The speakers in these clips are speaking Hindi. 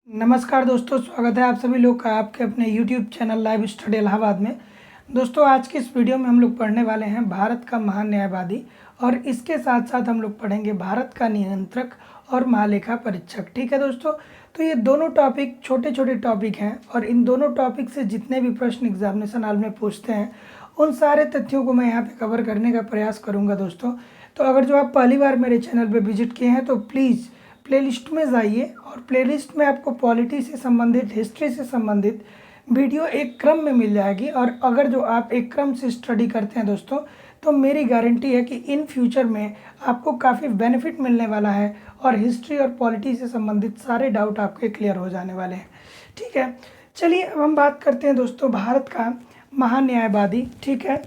नमस्कार दोस्तों, स्वागत है आप सभी लोग का आपके अपने YouTube channel live study Allahabad में। दोस्तों, आज की इस वीडियो में हम लोग पढ़ने वाले हैं भारत का महान न्यायवादी और इसके साथ साथ हम लोग पढ़ेंगे भारत का नियंत्रक और महालेखा परीक्षक। ठीक है दोस्तों, तो ये दोनों टॉपिक छोटे छोटे टॉपिक हैं और इन दोनों टॉपिक से जितने भी प्रश्न एग्जामिनेशन हॉल में पूछते हैं उन सारे तथ्यों को मैं यहाँ पे कवर करने का प्रयास करूँगा दोस्तों। तो अगर जो आप पहली बार मेरे चैनल पर विजिट किए हैं तो प्लीज़ प्लेलिस्ट में जाइए और प्लेलिस्ट में आपको पॉलिटी से संबंधित, हिस्ट्री से संबंधित वीडियो एक क्रम में मिल जाएगी। और अगर जो आप एक क्रम से स्टडी करते हैं दोस्तों, तो मेरी गारंटी है कि इन फ्यूचर में आपको काफ़ी बेनिफिट मिलने वाला है और हिस्ट्री और पॉलिटी से संबंधित सारे डाउट आपके क्लियर हो जाने वाले हैं। ठीक है, चलिए अब हम बात करते हैं दोस्तों भारत का महान न्यायवादी। ठीक है,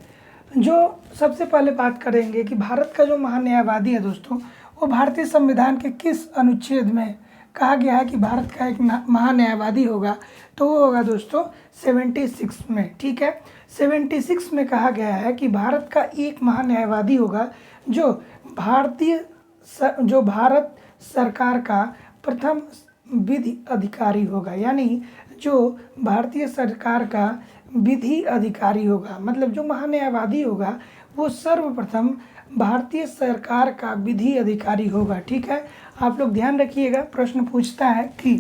जो सबसे पहले बात करेंगे कि भारत का जो महान न्यायवादी है दोस्तों, वो भारतीय संविधान के किस अनुच्छेद में कहा गया है कि भारत का एक महान न्यायवादी होगा, तो वो होगा दोस्तों 76 में। ठीक है, 76 में कहा गया है कि भारत का एक महान न्यायवादी होगा जो भारत सरकार का प्रथम विधि अधिकारी होगा, यानी जो भारतीय सरकार का विधि अधिकारी होगा, मतलब जो महान न्यायवादी होगा वो सर्वप्रथम भारतीय सरकार का विधि अधिकारी होगा। ठीक है, आप लोग ध्यान रखिएगा, प्रश्न पूछता है कि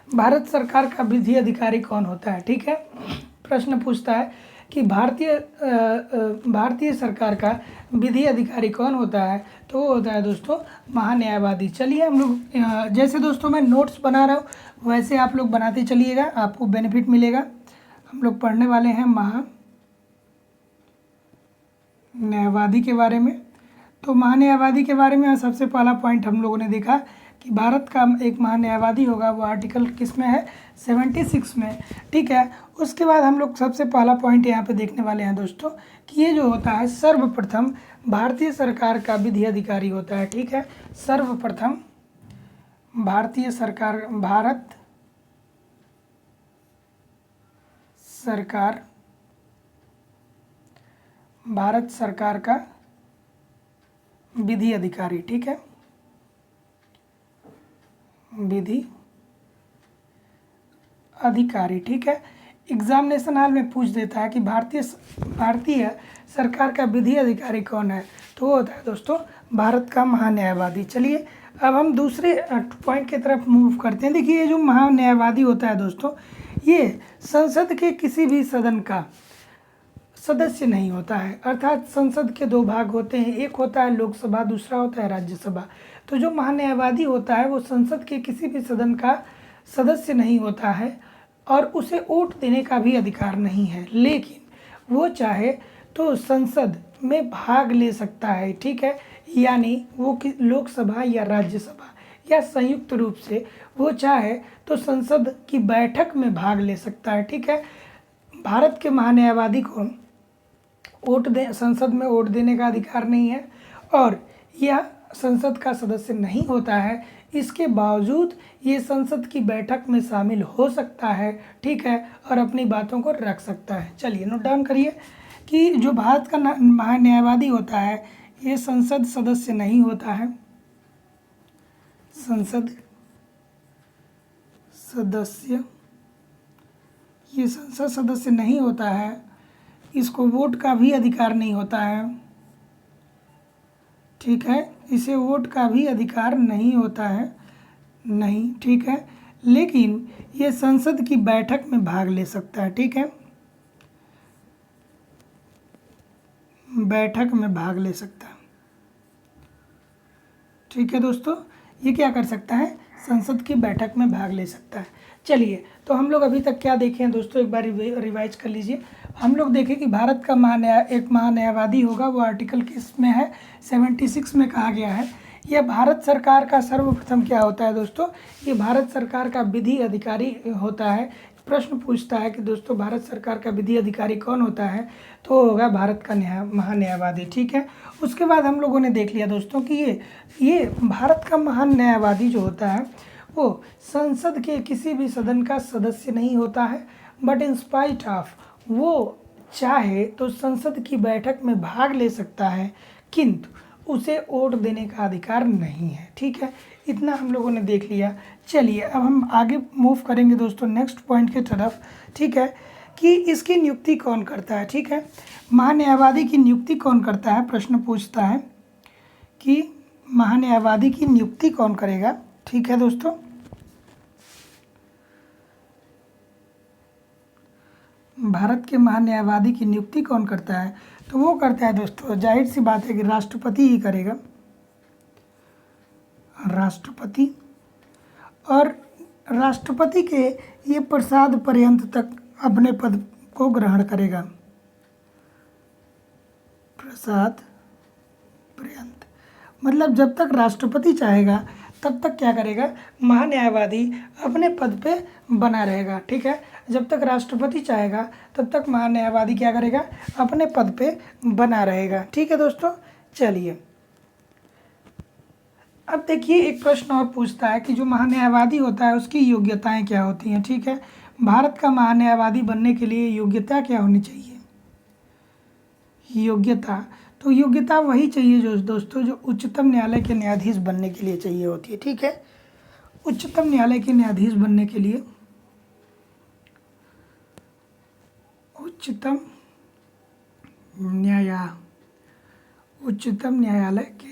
भारत सरकार का विधि अधिकारी कौन होता है। ठीक है, प्रश्न पूछता है कि भारतीय सरकार का विधि अधिकारी कौन होता है, तो वो होता है दोस्तों महान्यायवादी। चलिए हम लोग जैसे दोस्तों मैं नोट्स बना रहा हूँ वैसे आप लोग बनाते चलिएगा, आपको बेनिफिट मिलेगा। हम लोग पढ़ने वाले हैं न्यायवादी के बारे में। तो महान्यायवादी के बारे में सबसे पहला पॉइंट हम लोगों ने देखा कि भारत का एक महान्यायवादी होगा, वो आर्टिकल किस में है, 76 में। ठीक है, उसके बाद हम लोग सबसे पहला पॉइंट यहाँ पे देखने वाले हैं दोस्तों कि ये जो होता है सर्वप्रथम भारतीय सरकार का विधि अधिकारी होता है। ठीक है, सर्वप्रथम भारतीय सरकार, भारत सरकार का विधि अधिकारी। ठीक है, विधि अधिकारी। ठीक है, एग्जामिनेशन हॉल में पूछ देता है कि भारतीय सरकार का विधि अधिकारी कौन है, तो वो होता है दोस्तों भारत का महान्यायवादी। चलिए अब हम दूसरे पॉइंट की तरफ मूव करते हैं। देखिए, ये जो महान्यायवादी होता है दोस्तों, ये संसद के किसी भी सदन का सदस्य नहीं होता है। अर्थात संसद के दो भाग होते हैं, एक होता है लोकसभा, दूसरा होता है राज्यसभा। तो जो महान्यायवादी होता है वो संसद के किसी भी सदन का सदस्य नहीं होता है और उसे वोट देने का भी अधिकार नहीं है, लेकिन वो चाहे तो संसद में भाग ले सकता है। ठीक है, यानी वो लोकसभा या राज्यसभा या संयुक्त रूप से वो चाहे तो संसद की बैठक में भाग ले सकता है। ठीक है, भारत के महान्यायवादी को संसद में वोट देने का अधिकार नहीं है और यह संसद का सदस्य नहीं होता है। इसके बावजूद ये संसद की बैठक में शामिल हो सकता है। ठीक है, और अपनी बातों को रख सकता है। चलिए नोट डाउन करिए कि जो भारत का महान्यायवादी होता है ये संसद सदस्य नहीं होता है, संसद सदस्य नहीं होता है, इसको वोट का भी अधिकार नहीं होता है। ठीक है, इसे वोट का भी अधिकार नहीं होता है, नहीं। ठीक है, लेकिन ये संसद की बैठक में भाग ले सकता है। ठीक है, बैठक में भाग ले सकता है। ठीक है दोस्तों, ये क्या कर सकता है, संसद की बैठक में भाग ले सकता है। चलिए, तो हम लोग अभी तक क्या देखे हैं दोस्तों, एक बार रिवाइज कर लीजिए। हम लोग देखें कि भारत का एक महान्यायवादी होगा, वो आर्टिकल किस में है, 76 में कहा गया है। यह भारत सरकार का सर्वप्रथम क्या होता है दोस्तों, ये भारत सरकार का विधि अधिकारी होता है। प्रश्न पूछता है कि दोस्तों भारत सरकार का विधि अधिकारी कौन होता है, तो होगा भारत का महान्यायवादी। ठीक है, उसके बाद हम लोगों ने देख लिया दोस्तों कि ये भारत का महान न्यायवादी जो होता है वो संसद के किसी भी सदन का सदस्य नहीं होता है, बट इन स्पाइट ऑफ वो चाहे तो संसद की बैठक में भाग ले सकता है, किंतु उसे वोट देने का अधिकार नहीं है। ठीक है, इतना हम लोगों ने देख लिया। चलिए अब हम आगे मूव करेंगे दोस्तों नेक्स्ट पॉइंट की तरफ। ठीक है, कि इसकी नियुक्ति कौन करता है। ठीक है, महान्यायवादी की नियुक्ति कौन करता है, प्रश्न पूछता है कि महान्यायवादी की नियुक्ति कौन करेगा। ठीक है दोस्तों, भारत के महान्यायवादी की नियुक्ति कौन करता है, तो वो करता है दोस्तों, जाहिर सी बात है कि राष्ट्रपति ही करेगा, राष्ट्रपति। और राष्ट्रपति के ये प्रसाद पर्यंत तक अपने पद को ग्रहण करेगा, प्रसाद पर्यंत, मतलब जब तक राष्ट्रपति चाहेगा तब तक क्या करेगा, महान्यायवादी अपने पद पे बना रहेगा। ठीक है, जब तक राष्ट्रपति चाहेगा तब तक महान्यायवादी क्या करेगा, अपने पद पे बना रहेगा। ठीक है दोस्तों, चलिए अब देखिए एक प्रश्न और पूछता है कि जो महान्यायवादी होता है उसकी योग्यताएं क्या होती हैं। ठीक है, भारत का महान्यायवादी बनने के लिए योग्यता क्या होनी चाहिए, योग्यता, तो योग्यता वही चाहिए जो दोस्तों जो उच्चतम न्यायालय के न्यायाधीश बनने के लिए चाहिए होती है। ठीक है, उच्चतम न्यायालय के न्यायाधीश बनने के लिए उच्चतम न्यायालय के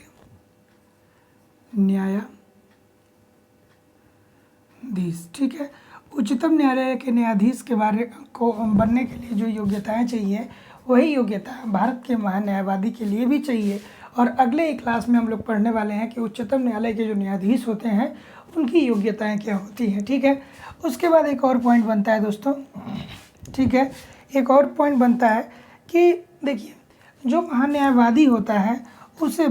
न्यायाधीश। ठीक है, उच्चतम न्यायालय के न्यायाधीश के बारे को बनने के लिए जो योग्यताएं चाहिए वही योग्यता भारत के महान्यायवादी के लिए भी चाहिए। और अगले एक क्लास में हम लोग पढ़ने वाले हैं कि उच्चतम न्यायालय के जो न्यायाधीश होते हैं उनकी योग्यताएं क्या होती हैं। ठीक है, उसके बाद एक और पॉइंट बनता है दोस्तों। ठीक है, एक और पॉइंट बनता है कि देखिए जो महान्यायवादी होता है उसे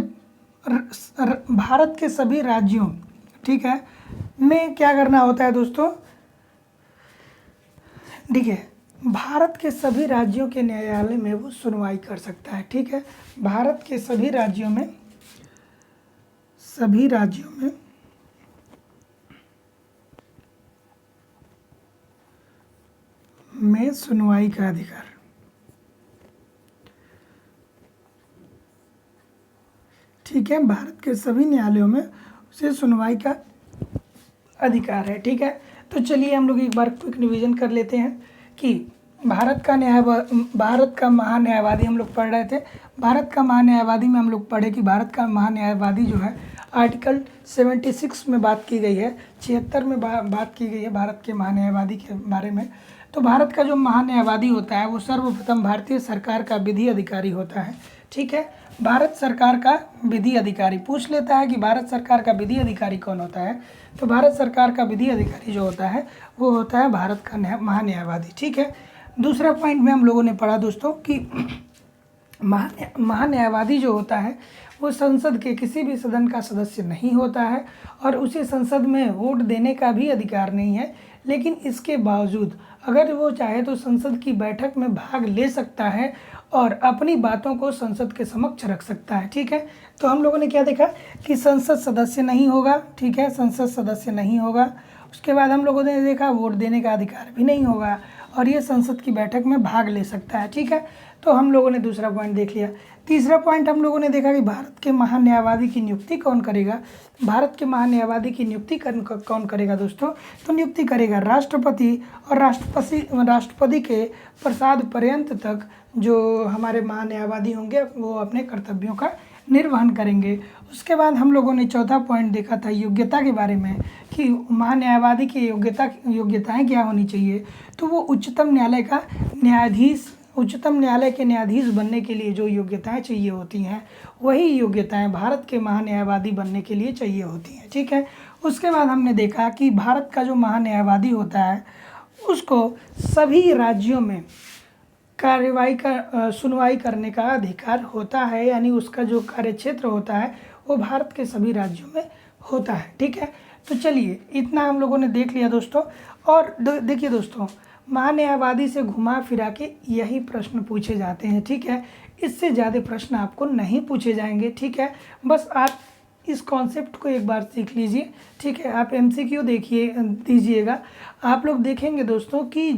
भारत के सभी राज्यों, ठीक है, में क्या करना होता है दोस्तों, देखिए भारत के सभी राज्यों के न्यायालय में वो सुनवाई कर सकता है। ठीक है, भारत के सभी राज्यों में सुनवाई का अधिकार। ठीक है, भारत के सभी न्यायालयों में उसे सुनवाई का अधिकार है। ठीक है, तो चलिए हम लोग एक बार क्विक रिवीजन कर लेते हैं कि भारत का महान्यायवादी हम लोग पढ़ रहे थे। भारत का महान्यायवादी में हम लोग पढ़े कि भारत का महान्यायवादी जो है आर्टिकल 76 में बात की गई है, 76 में बात की गई है भारत के महान्यायवादी के बारे में। तो भारत का जो महान्यायवादी होता है वो सर्वप्रथम भारतीय सरकार का विधि अधिकारी होता है। ठीक है, भारत सरकार का विधि अधिकारी पूछ लेता है कि भारत सरकार का विधि अधिकारी कौन होता है, तो भारत सरकार का विधि अधिकारी जो होता है वो होता है भारत का महान्यायवादी। ठीक है, दूसरा पॉइंट में हम लोगों ने पढ़ा दोस्तों कि महान्यायवादी जो होता है वो संसद के किसी भी सदन का सदस्य नहीं होता है और उसे संसद में वोट देने का भी अधिकार नहीं है, लेकिन इसके बावजूद अगर वो चाहे तो संसद की बैठक में भाग ले सकता है और अपनी बातों को संसद के समक्ष रख सकता है। ठीक है, तो हम लोगों ने क्या देखा कि संसद सदस्य नहीं होगा। ठीक है, संसद सदस्य नहीं होगा। उसके बाद हम लोगों ने देखा वोट देने का अधिकार भी नहीं होगा और ये संसद की बैठक में भाग ले सकता है। ठीक है, तो हम लोगों ने दूसरा पॉइंट देख लिया। तीसरा पॉइंट हम लोगों ने देखा कि भारत के महान्यायवादी की नियुक्ति कौन करेगा। भारत के महान्यायवादी की नियुक्ति कौन करेगा दोस्तों, तो नियुक्ति करेगा राष्ट्रपति। और राष्ट्रपति के प्रसाद पर्यंत तक जो हमारे महान्यायवादी होंगे वो अपने कर्तव्यों का निर्वहन करेंगे। उसके बाद हम लोगों ने चौथा पॉइंट देखा था योग्यता के बारे में कि महान्यायवादी की योग्यताएं क्या होनी चाहिए, तो वो उच्चतम न्यायालय के न्यायाधीश बनने के लिए जो योग्यताएं चाहिए होती हैं वही योग्यताएं भारत के महान्यायवादी बनने के लिए चाहिए होती हैं। ठीक है, उसके बाद हमने देखा कि भारत का जो महान्यायवादी होता है उसको सभी राज्यों में सुनवाई करने का अधिकार होता है, यानी उसका जो कार्यक्षेत्र होता है वो भारत के सभी राज्यों में होता है। ठीक है, तो चलिए इतना हम लोगों ने देख लिया दोस्तों। और देखिए दोस्तों, महान्यायवादी से घुमा फिरा के यही प्रश्न पूछे जाते हैं। ठीक है, इससे ज़्यादा प्रश्न आपको नहीं पूछे जाएंगे। ठीक है, बस आप इस कॉन्सेप्ट को एक बार सीख लीजिए। ठीक है, आप MCQ दीजिएगा। आप लोग देखेंगे दोस्तों कि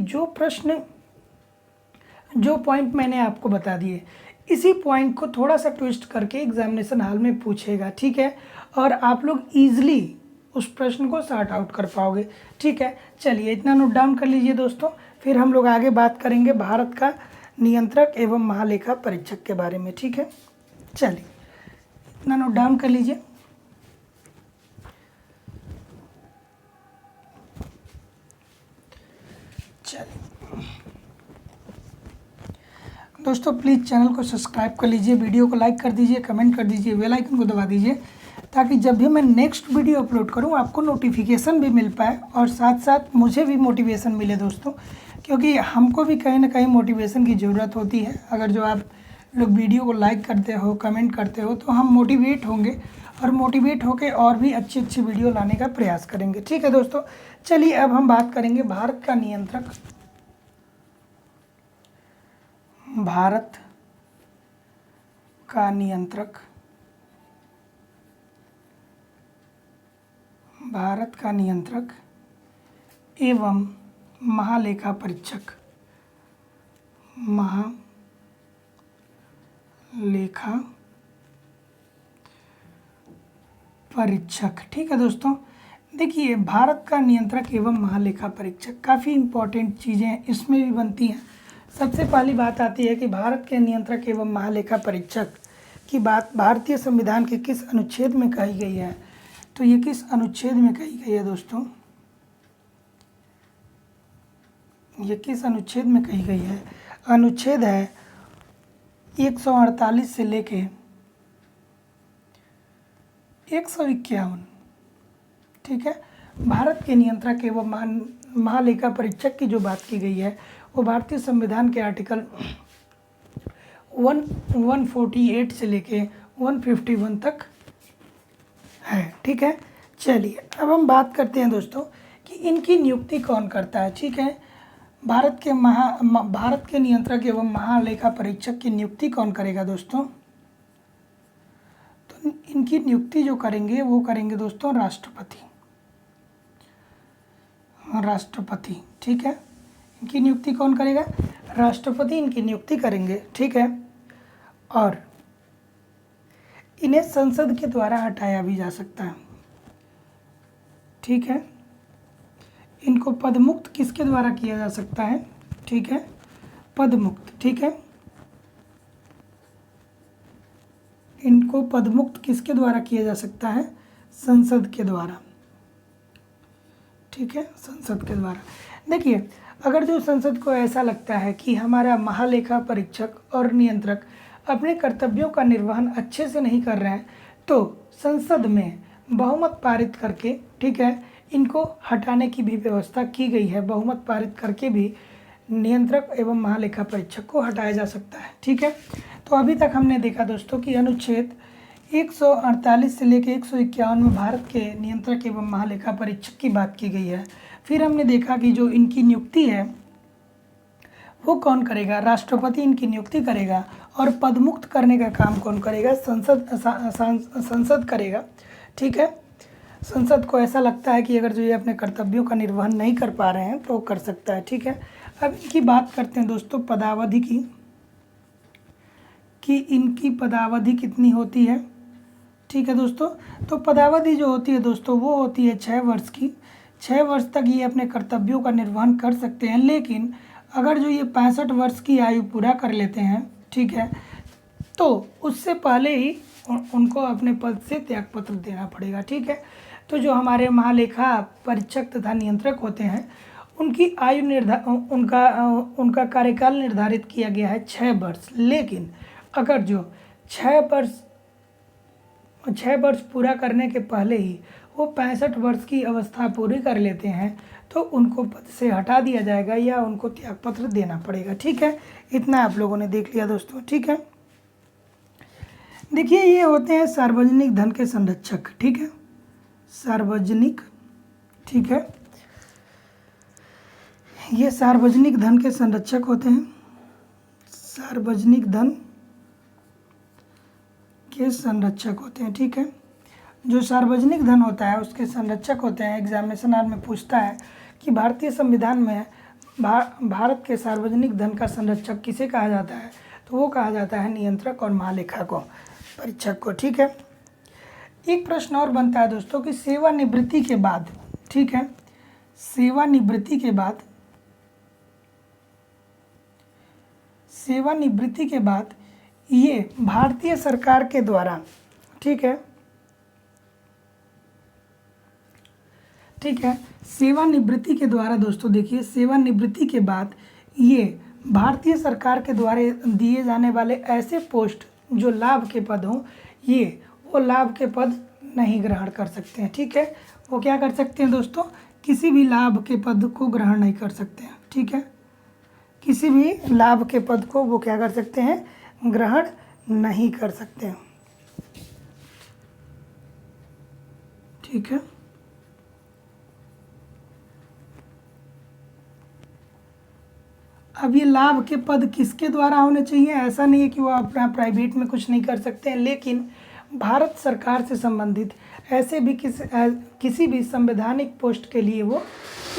जो पॉइंट मैंने आपको बता दिए इसी पॉइंट को थोड़ा सा ट्विस्ट करके एग्जामिनेशन हॉल में पूछेगा, ठीक है, और आप लोग ईजिली उस प्रश्न को सॉर्ट आउट कर पाओगे, ठीक है। चलिए इतना नोट डाउन कर लीजिए दोस्तों, फिर हम लोग आगे बात करेंगे भारत का नियंत्रक एवं महालेखा परीक्षक के बारे में, ठीक है। चलिए इतना नोट डाउन कर लीजिए। चलिए दोस्तों प्लीज़ चैनल को सब्सक्राइब कर लीजिए, वीडियो को लाइक कर दीजिए, कमेंट कर दीजिए, बेल आइकन को दबा दीजिए, ताकि जब भी मैं नेक्स्ट वीडियो अपलोड करूं आपको नोटिफिकेशन भी मिल पाए और साथ साथ मुझे भी मोटिवेशन मिले दोस्तों, क्योंकि हमको भी कहीं ना कहीं मोटिवेशन की ज़रूरत होती है। अगर जो आप लोग वीडियो को लाइक करते हो, कमेंट करते हो, तो हम मोटिवेट होंगे और मोटिवेट होकर और भी अच्छी अच्छी वीडियो लाने का प्रयास करेंगे, ठीक है दोस्तों। चलिए अब हम बात करेंगे भारत का नियंत्रक, भारत का नियंत्रक, भारत का नियंत्रक एवं महालेखा परीक्षक, महालेखा परीक्षक, ठीक है दोस्तों। देखिए भारत का नियंत्रक एवं महालेखा परीक्षक काफ़ी इम्पोर्टेंट चीज़ें इसमें भी बनती हैं। सबसे पहली बात आती है कि भारत के नियंत्रक एवं महालेखा परीक्षक की बात भारतीय संविधान के किस अनुच्छेद में कही गई है, तो ये किस अनुच्छेद में कही गई है दोस्तों, ये किस अनुच्छेद में कही गई है। अनुच्छेद है 148 से लेके 151, ठीक है। भारत के नियंत्रक एवं महालेखा परीक्षक की जो बात की गई है वो भारतीय संविधान के आर्टिकल 148 से लेके 151 तक है, ठीक है। चलिए अब हम बात करते हैं दोस्तों कि इनकी नियुक्ति कौन करता है, ठीक है। भारत के नियंत्रक एवं महालेखा परीक्षक की नियुक्ति कौन करेगा दोस्तों, तो इनकी नियुक्ति जो करेंगे वो करेंगे दोस्तों राष्ट्रपति, राष्ट्रपति, ठीक है। इनकी नियुक्ति कौन करेगा, राष्ट्रपति इनकी नियुक्ति करेंगे, ठीक है। और इन्हें संसद के द्वारा हटाया भी जा सकता है, ठीक है। इनको पदमुक्त किसके द्वारा किया जा सकता है, ठीक है, पदमुक्त, ठीक है। इनको पदमुक्त किसके द्वारा किया जा सकता है, संसद के द्वारा, ठीक है, संसद के द्वारा। देखिए अगर जो संसद को ऐसा लगता है कि हमारा महालेखा परीक्षक और नियंत्रक अपने कर्तव्यों का निर्वहन अच्छे से नहीं कर रहे हैं, तो संसद में बहुमत पारित करके, ठीक है, इनको हटाने की भी व्यवस्था की गई है। बहुमत पारित करके भी नियंत्रक एवं महालेखा परीक्षक को हटाया जा सकता है, ठीक है। तो अभी तक हमने देखा दोस्तों कि अनुच्छेद 148 से लेकर 151 में भारत के नियंत्रक एवं महालेखा परीक्षक की बात की गई है। फिर हमने देखा कि जो इनकी नियुक्ति है वो कौन करेगा, राष्ट्रपति इनकी नियुक्ति करेगा, और पदमुक्त करने का काम कौन करेगा, संसद करेगा, ठीक है। संसद को ऐसा लगता है कि अगर जो ये अपने कर्तव्यों का निर्वहन नहीं कर पा रहे हैं तो कर सकता है, ठीक है। अब इनकी बात करते हैं दोस्तों पदावधि की, कि इनकी पदावधि कितनी होती है, ठीक है दोस्तों। तो पदावधि जो होती है दोस्तों वो होती है 6 वर्ष की। 6 वर्ष तक ये अपने कर्तव्यों का निर्वहन कर सकते हैं, लेकिन अगर जो ये 65 वर्ष की आयु पूरा कर लेते हैं, ठीक है, तो उससे पहले ही उनको अपने पद से त्यागपत्र देना पड़ेगा, ठीक है। तो जो हमारे महालेखा परीक्षक तथा नियंत्रक होते हैं उनकी आयु उनका कार्यकाल निर्धारित किया गया है 6 वर्ष, लेकिन अगर जो 6 वर्ष पूरा करने के पहले ही वो 65 वर्ष की अवस्था पूरी कर लेते हैं तो उनको पद से हटा दिया जाएगा या उनको त्यागपत्र देना पड़ेगा, ठीक है। इतना आप लोगों ने देख लिया दोस्तों, ठीक है। देखिए ये होते हैं सार्वजनिक धन के संरक्षक, ठीक है, सार्वजनिक, ठीक है, ये सार्वजनिक धन के संरक्षक होते हैं, सार्वजनिक धन के संरक्षक होते हैं, ठीक है। जो सार्वजनिक धन होता है उसके संरक्षक होते हैं। एग्जामिनेशन हॉल में पूछता है कि भारतीय संविधान में भारत के सार्वजनिक धन का संरक्षक किसे कहा जाता है, तो वो कहा जाता है नियंत्रक और महालेखा को परीक्षक को। ठीक है, एक प्रश्न और बनता है दोस्तों कि सेवानिवृत्ति के बाद, ठीक है, सेवानिवृत्ति के बाद ये भारतीय सरकार के द्वारा, ठीक है, सेवानिवृत्ति के द्वारा दोस्तों देखिए, सेवानिवृत्ति के बाद ये भारतीय सरकार के द्वारा दिए जाने वाले ऐसे पोस्ट जो लाभ के पद हों, ये वो लाभ के पद नहीं ग्रहण कर सकते हैं। ठीक है, वो क्या कर सकते हैं दोस्तों, किसी भी लाभ के पद को ग्रहण नहीं कर सकते हैं। ठीक है, किसी भी लाभ के पद को वो क्या कर सकते हैं, ग्रहण नहीं कर सकते हैं। ठीक है, अब ये लाभ के पद किसके द्वारा होने चाहिए, ऐसा नहीं है कि वो अपना प्राइवेट में कुछ नहीं कर सकते हैं, लेकिन भारत सरकार से संबंधित ऐसे भी किसी भी संवैधानिक पोस्ट के लिए वो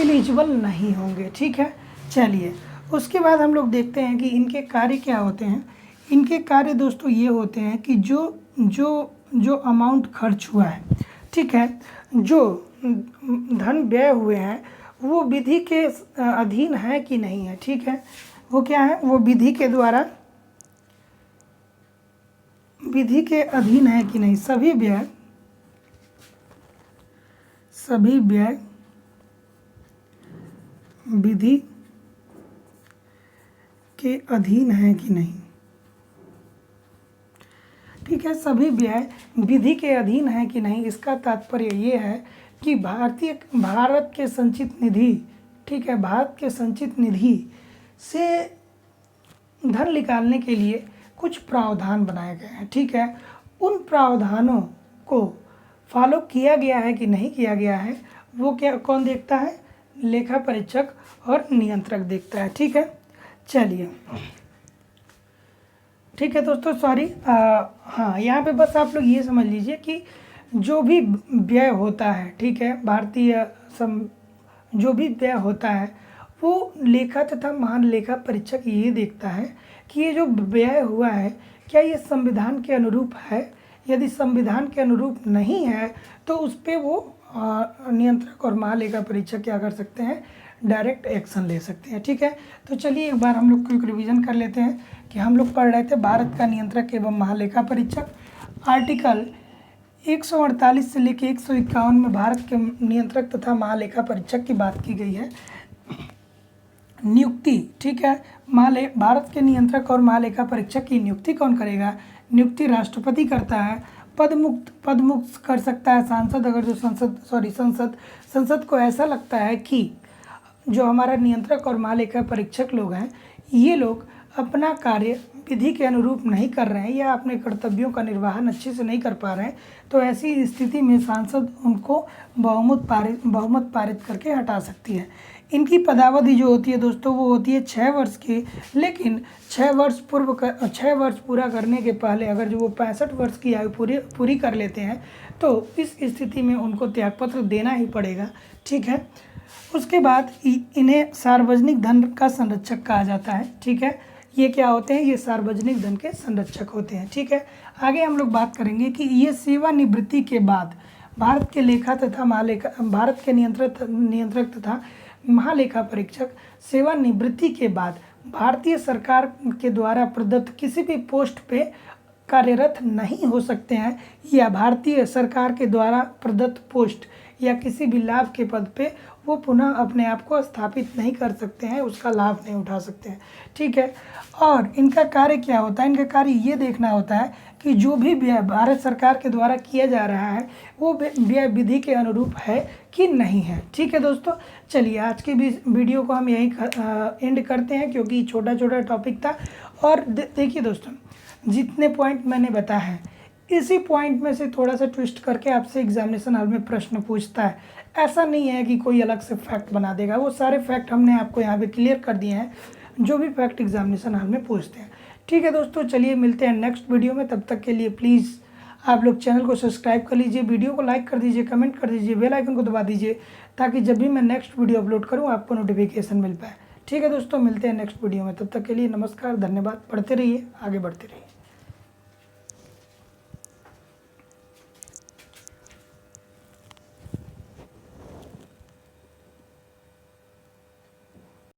एलिजिबल नहीं होंगे। ठीक है, चलिए उसके बाद हम लोग देखते हैं कि इनके कार्य क्या होते हैं। इनके कार्य दोस्तों ये होते हैं कि जो अमाउंट खर्च हुआ है, ठीक है, जो धन व्यय हुए हैं वो विधि के अधीन है कि नहीं है। ठीक है, वो क्या है, वो विधि के अधीन है कि नहीं। सभी व्यय विधि के अधीन है कि नहीं। ठीक है, सभी व्यय विधि के अधीन है कि नहीं, इसका तात्पर्य ये है कि भारत के संचित निधि, ठीक है, भारत के संचित निधि से धन निकालने के लिए कुछ प्रावधान बनाए गए हैं। ठीक है, उन प्रावधानों को फॉलो किया गया है कि नहीं किया गया है, वो कौन देखता है, लेखा परीक्षक और नियंत्रक देखता है। ठीक है, चलिए, ठीक है दोस्तों, सॉरी, हाँ, यहाँ पे बस आप लोग ये समझ लीजिए कि जो भी व्यय होता है, ठीक है, जो भी व्यय होता है वो लेखा तथा महालेखा परीक्षक ये देखता है कि ये जो व्यय हुआ है क्या ये संविधान के अनुरूप है। यदि संविधान के अनुरूप नहीं है तो उस पर वो नियंत्रक और महालेखा परीक्षक क्या कर सकते हैं, डायरेक्ट एक्शन ले सकते हैं। ठीक है, तो चलिए एक बार हम लोग क्विक रिवीजन कर लेते हैं कि हम लोग पढ़ रहे थे भारत का नियंत्रक एवं महालेखा परीक्षक, आर्टिकल 148 से लेकर 151 में भारत के नियंत्रक तथा महालेखा परीक्षक की बात की गई है। नियुक्ति, ठीक है, भारत के नियंत्रक और महालेखा परीक्षक की नियुक्ति कौन करेगा, नियुक्ति राष्ट्रपति करता है। पद मुक्त कर सकता है सांसद, अगर जो संसद को ऐसा लगता है कि जो हमारा नियंत्रक और महालेखा परीक्षक लोग हैं ये लोग अपना कार्य विधि के अनुरूप नहीं कर रहे हैं या अपने कर्तव्यों का निर्वहन अच्छे से नहीं कर पा रहे हैं, तो ऐसी स्थिति में सांसद उनको बहुमत पारित करके हटा सकती है। इनकी पदावधि जो होती है दोस्तों वो होती है 6 वर्ष की, लेकिन 6 वर्ष पूरा करने के पहले अगर जो वो 65 वर्ष की आयु पूरी कर लेते हैं तो इस स्थिति में उनको त्यागपत्र देना ही पड़ेगा। ठीक है, उसके बाद इन्हें सार्वजनिक धन का संरक्षक कहा जाता है। ठीक है, ये क्या होते हैं, ये सार्वजनिक धन के संरक्षक होते हैं। ठीक है, आगे हम लोग बात करेंगे कि ये सेवानिवृत्ति के बाद भारत के नियंत्रक तथा महालेखा परीक्षक सेवानिवृत्ति के बाद भारतीय सरकार के द्वारा प्रदत्त किसी भी पोस्ट पे कार्यरत नहीं हो सकते हैं या भारतीय सरकार के द्वारा प्रदत्त पोस्ट या किसी भी लाभ के पद पे वो पुनः अपने आप को स्थापित नहीं कर सकते हैं, उसका लाभ नहीं उठा सकते हैं। ठीक है, और इनका कार्य क्या होता है, इनका कार्य ये देखना होता है कि जो भी व्यय भारत सरकार के द्वारा किया जा रहा है वो व्यय विधि के अनुरूप है कि नहीं है। ठीक है दोस्तों, चलिए आज की वीडियो को हम यहीं एंड करते हैं क्योंकि छोटा टॉपिक था। और देखिए दोस्तों, जितने पॉइंट मैंने बताया है इसी पॉइंट में से थोड़ा सा ट्विस्ट करके आपसे एग्जामिनेशन हॉल में प्रश्न पूछता है। ऐसा नहीं है कि कोई अलग से फैक्ट बना देगा, वो सारे फैक्ट हमने आपको यहाँ पे क्लियर कर दिए हैं जो भी फैक्ट एग्जामिनेशन हॉल में पूछते हैं। ठीक है दोस्तों, चलिए मिलते हैं नेक्स्ट वीडियो में। तब तक के लिए प्लीज़ आप लोग चैनल को सब्सक्राइब कर लीजिए, वीडियो को लाइक कर दीजिए, कमेंट कर दीजिए, बेल आइकन को दबा दीजिए ताकि जब भी मैं नेक्स्ट वीडियो अपलोड करूँ आपको नोटिफिकेशन मिल पाए। ठीक है दोस्तों, मिलते हैं नेक्स्ट वीडियो में। तब तक के लिए नमस्कार, धन्यवाद। पढ़ते रहिए, आगे बढ़ते रहिए।